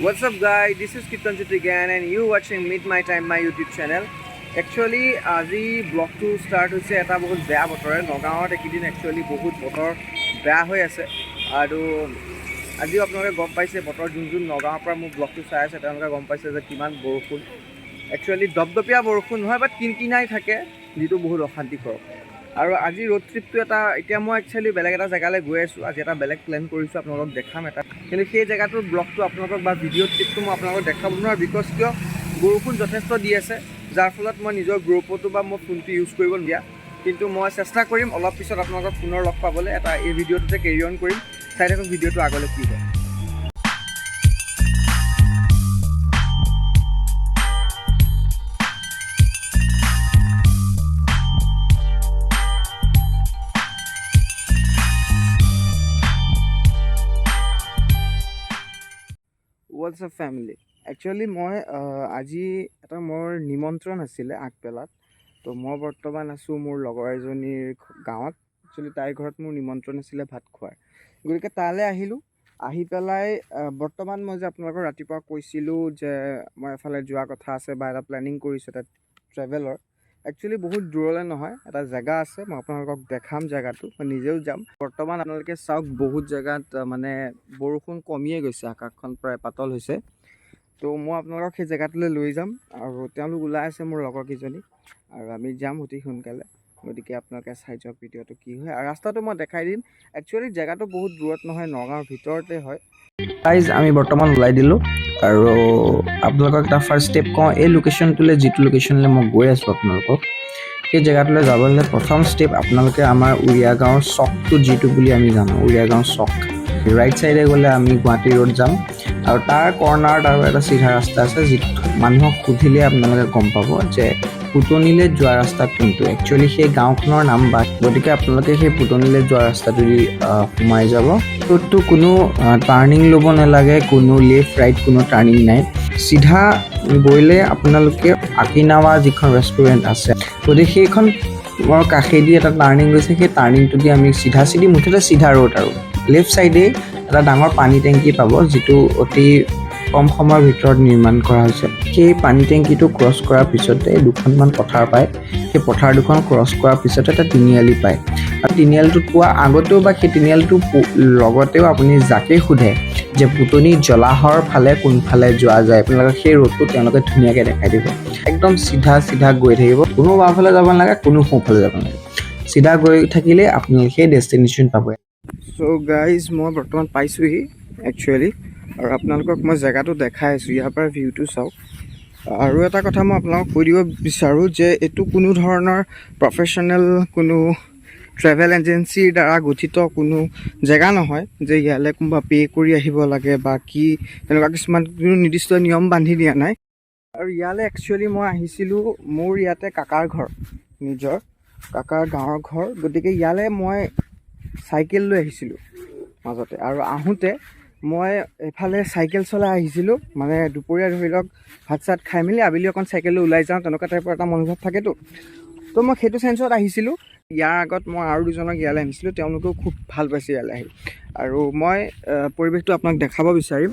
What's up guys, this is Kirtanjit again and you watching Meet My Time my YouTube channel. Actually আজি ব্লগটো start হৈছে এটা বহুত বেয়া বতৰে নগাঁৱত একেদিন একচুৱেলি বহুত বতৰ বেয়া হৈ আছে আৰু আজিও আপোনালোকে গম পাইছে বতৰ যোন নগাঁৱৰ পৰা মোৰ ব্লগটো চাই আছে তেওঁলোকে গম পাইছে যে কিমান বৰষুণ একচুৱেলি দপদপীয়া বৰষুণ নহয় বাট কিনকিনাই থাকে যিটো বহুত অশান্তিকৰ আৰু আজি ৰোড ট্ৰিপটো এটা এতিয়া মই একচুৱেলি বেলেগ এটা জেগালৈ গৈ আছোঁ আজি এটা বেলেগ প্লেন কৰিছোঁ আপোনালোকক দেখাম এটা কিন্তু সেই জেগাটোৰ ব্লগটো আপোনালোকক বা ভিডিঅ' ট্ৰিপটো মই আপোনালোকক দেখাব নোৱাৰোঁ বিকজ কিয় বৰষুণ যথেষ্ট দি আছে যাৰ ফলত মই নিজৰ গ্ৰুপতো বা মই ফোনটো ইউজ কৰিব দিয়া কিন্তু মই চেষ্টা কৰিম অলপ পিছত আপোনালোকক পুনৰ লগ পাবলৈ এটা এই ভিডিঅ'টোতে কেৰি অন কৰিম চাই থাকক ভিডিঅ'টো আগলৈ কি হয় What's up family? Actually মই আজি এটা মোৰ নিমন্ত্ৰণ আছিলে আগবেলাত তো মই বৰ্তমান আছোঁ মোৰ লগৰ এজনীৰ গাঁৱত একচুৱেলি তাইৰ ঘৰত মোৰ নিমন্ত্ৰণ আছিলে ভাত খোৱাৰ গতিকে তালৈ আহিলোঁ আহি পেলাই বৰ্তমান মই যে আপোনালোকক ৰাতিপুৱা কৈছিলোঁ যে মই এফালে যোৱা কথা আছে বা এটা প্লেনিং কৰিছোঁ এটা ট্ৰেভেলৰ একচুৱেলি বহুত দূৰলৈ নহয় এটা জেগা আছে মই আপোনালোকক দেখাম জেগাটো মই নিজেও যাম বৰ্তমান আপোনালোকে চাওক বহুত জেগাত মানে বৰষুণ কমিয়ে গৈছে আকাশখন প্ৰায় পাতল হৈছে তো মই আপোনালোকক সেই জেগাটোলৈ লৈ যাম আৰু তেওঁলোক ওলাই আছে মোৰ লগৰ কেইজনী আৰু আমি যাম অতি সোনকালে গতিকে আপোনালোকে চাই যাওক ভিডিঅ'টো কি হয় আৰু ৰাস্তাটো মই দেখাই দিম একচুৱেলি জেগাটো বহুত দূৰত নহয় নগাঁৱৰ ভিতৰতে হয় গাইজ আমি বৰ্তমান ওলাই দিলোঁ আৰু আপোনালোকক এটা ফাৰ্ষ্ট ষ্টেপ কওঁ এই লোকেশ্যনটোলৈ যিটো লোকেশ্যনলৈ মই গৈ আছোঁ আপোনালোকক সেই জেগাটোলৈ যাবলৈ প্ৰথম ষ্টেপ আপোনালোকে আমাৰ উৰিয়া গাঁৱৰ চকটো যিটো বুলি আমি জানো উৰিয়া গাঁৱৰ চক ৰাইট চাইডে গ'লে আমি গুৱাহাটী ৰোড যাম আৰু তাৰ কৰ্ণাৰত আৰু এটা চিধা ৰাস্তা আছে যিটো মানুহক সুধিলে আপোনালোকে গম পাব যে পুতনিলৈ যোৱা ৰাস্তা কোনটো একচুৱেলি সেই গাঁওখনৰ নাম বা গতিকে আপোনালোকে সেই পুতনিলৈ যোৱা ৰাস্তাটোদি সোমাই যাব ৰোডটো কোনো টাৰ্ণিং ল'ব নালাগে কোনো লেফ্ট ৰাইট কোনো টাৰ্ণিং নাই চিধা গৈলে আপোনালোকে আকিনাৱা যিখন ৰেষ্টুৰেণ্ট আছে গতিকে সেইখন মোৰ কাষেদি এটা টাৰ্ণিং গৈছে সেই টাৰ্ণিংটো দি আমি চিধা মুঠতে চিধা ৰোড আৰু লেফ্ট চাইডে এটা ডাঙৰ পানী টেংকি পাব যিটো অতি কম সময়ৰ ভিতৰত নিৰ্মাণ কৰা হৈছে সেই পানী টেংকিটো ক্ৰছ কৰাৰ পিছতে দুখনমান পথাৰ পায় সেই পথাৰ দুখন ক্ৰছ কৰাৰ পিছতে এটা তিনিআলি পায় আৰু তিনিআলিটোত পোৱা আগতেও বা সেই তিনিআলিটোৰ লগতেও আপুনি যাকে সোধে যে পুতনি জলাহৰ ফালে কোনফালে যোৱা যায় আপোনালোকে সেই ৰোডটো তেওঁলোকে ধুনীয়াকৈ দেখাই দিব একদম চিধা গৈ থাকিব কোনো বাওঁফালে যাব নালাগে কোনো সোঁফালে যাব নালাগে চিধা গৈ থাকিলে আপোনালোকে সেই ডেষ্টিনেশ্যন পাব চ' গাইজ মই বৰ্তমান পাইছোঁহি একচুৱেলি আৰু আপোনালোকক মই জেগাটো দেখাই আছোঁ ইয়াৰ পৰা ভিউটো চাওক আৰু এটা কথা মই আপোনালোকক কৈ দিব বিচাৰোঁ যে এইটো কোনো ধৰণৰ প্ৰফেশ্যনেল কোনো ট্ৰেভেল এজেঞ্চিৰ দ্বাৰা গঠিত কোনো জেগা নহয় যে ইয়ালৈ কোনোবা পে' কৰি আহিব লাগে বা কি তেনেকুৱা কিছুমান কোনো নিৰ্দিষ্ট নিয়ম বান্ধি দিয়া নাই আৰু ইয়ালৈ একচুৱেলি মই আহিছিলোঁ মোৰ ইয়াতে কাকাৰ ঘৰ নিজৰ কাকাৰ গাঁৱৰ ঘৰ গতিকে ইয়ালৈ মই চাইকেল লৈ আহিছিলোঁ মাজতে আৰু আহোঁতে মই এফালে চাইকেল চলাই আহিছিলোঁ মানে দুপৰীয়া ধৰি লওক ভাত চাত খাই মেলি আবেলি অকণ চাইকেল লৈ ওলাই যাওঁ তেনেকুৱা টাইপৰ এটা মনোভাৱ থাকেতো তো মই সেইটো চেঞ্চত আহিছিলোঁ ইয়াৰ আগত মই আৰু দুজনক ইয়ালৈ আনিছিলোঁ তেওঁলোকেও খুব ভাল পাইছে ইয়ালৈ আহি আৰু মই পৰিৱেশটো আপোনাক দেখাব বিচাৰিম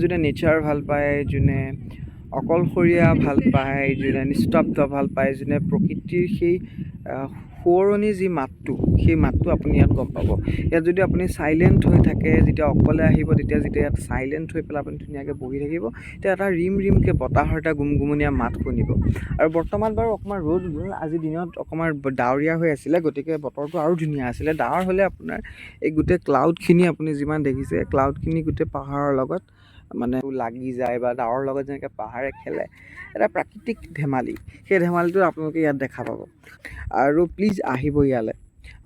যোনে নেচাৰ ভাল পায় যোনে অকলশৰীয়া ভাল পায় যোনে নিস্তব্ধ ভাল পায় যোনে প্ৰকৃতিৰ সেই সোঁৱৰণি যি মাতটো সেই মাতটো আপুনি ইয়াত গম পাব ইয়াত যদি আপুনি চাইলেণ্ট হৈ থাকে যেতিয়া অকলে আহিব যেতিয়া ইয়াত চাইলেণ্ট হৈ পেলাই আপুনি ধুনীয়াকৈ বহি থাকিব তেতিয়া এটা ৰিমকৈ বতাহৰ এটা গুমগুমনীয়া মাত শুনিব আৰু বৰ্তমান বাৰু অকণমান ৰ'দ আজিৰ দিনত অকণমান ডাৱৰীয়া হৈ আছিলে গতিকে বতৰটো আৰু ধুনীয়া আছিলে ডাৱৰ হ'লে আপোনাৰ এই গোটেই ক্লাউডখিনি আপুনি যিমান দেখিছে ক্লাউডখিনি গোটেই পাহাৰৰ লগত মানে লাগি যায় বা ডাৱৰ লগত যেনেকৈ পাহাৰে খেলে এটা প্ৰাকৃতিক ধেমালি সেই ধেমালিটো আপোনালোকে ইয়াত দেখা পাব আৰু প্লিজ আহিব ইয়ালৈ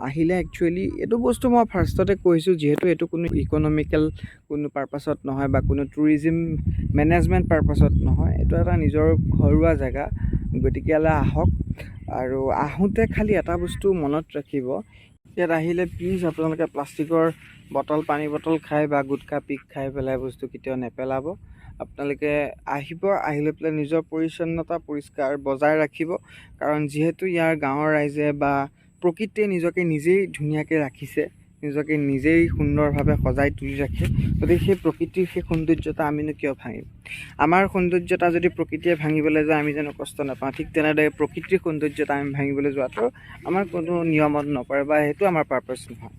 আহিলে একচুৱেলি এইটো বস্তু মই ফাৰ্ষ্টতে কৈছোঁ যিহেতু এইটো কোনো ইকনমিকেল কোনো পাৰ্পাছত নহয় বা কোনো টুৰিজিম মেনেজমেণ্ট পাৰ্পাছত নহয়, এইটো এটা নিজৰ ঘৰুৱা জেগা। গতিকেলৈ আহক, আৰু আহোঁতে খালি এটা বস্তু মনত ৰাখিব, ইয়াত আহিলে প্লিজ আপোনালোকে প্লাষ্টিকৰ বটল, পানী বটল খাই বা গুটখা পিক খাই পেলাই বস্তু কেতিয়াও নেপেলাব। আপোনালোকে আহি লৈ পেলাই নিজৰ পৰিচ্ছন্নতা পৰিষ্কাৰ বজাই ৰাখিব, কাৰণ যিহেতু ইয়াৰ গাঁৱৰ ৰাইজে বা প্ৰকৃতিয়ে নিজকে নিজেই ধুনীয়াকৈ ৰাখিছে, নিজকে নিজেই সুন্দৰভাৱে সজাই তুলি ৰাখে। গতিকে সেই প্ৰকৃতিৰ সেই সৌন্দৰ্যতা আমিনো কিয় ভাঙিম? আমাৰ সৌন্দৰ্যতা যদি প্ৰকৃতিয়ে ভাঙিবলৈ যায় আমি যেন কষ্ট নাপাওঁ, ঠিক তেনেদৰে প্ৰকৃতিৰ সৌন্দৰ্যতা আমি ভাঙিবলৈ যোৱাটো আমাৰ কোনো নিয়মত নপৰে বা সেইটো আমাৰ পাৰ্পাছ নহয়।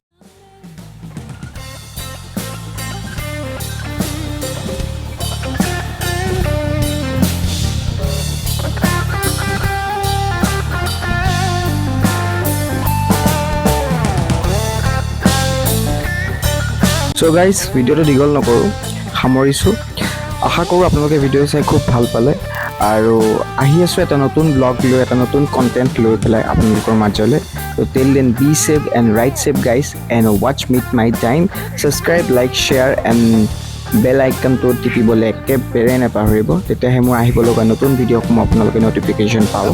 চ' গাইজ, ভিডিঅ'টো দীঘল নকৰোঁ, সামৰিছোঁ। আশা কৰোঁ আপোনালোকে ভিডিঅ' চাই খুব ভাল পালে, আৰু আহি আছোঁ এটা নতুন ব্লগ লৈ, এটা নতুন কণ্টেণ্ট লৈ পেলাই আপোনালোকৰ মাজলৈ। ত' till then be safe and right safe guys, and watch meet my time. Subscribe, like, share and bell আইকনটো টিপিবলৈ একেবাৰে নাপাহৰিব, তেতিয়াহে মোৰ আহিব লগা নতুন ভিডিঅ'সমূহ আপোনালোকে ন'টিফিকেশ্যন পাব।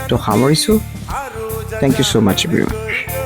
ত' সামৰিছোঁ, thank you so' much everyone.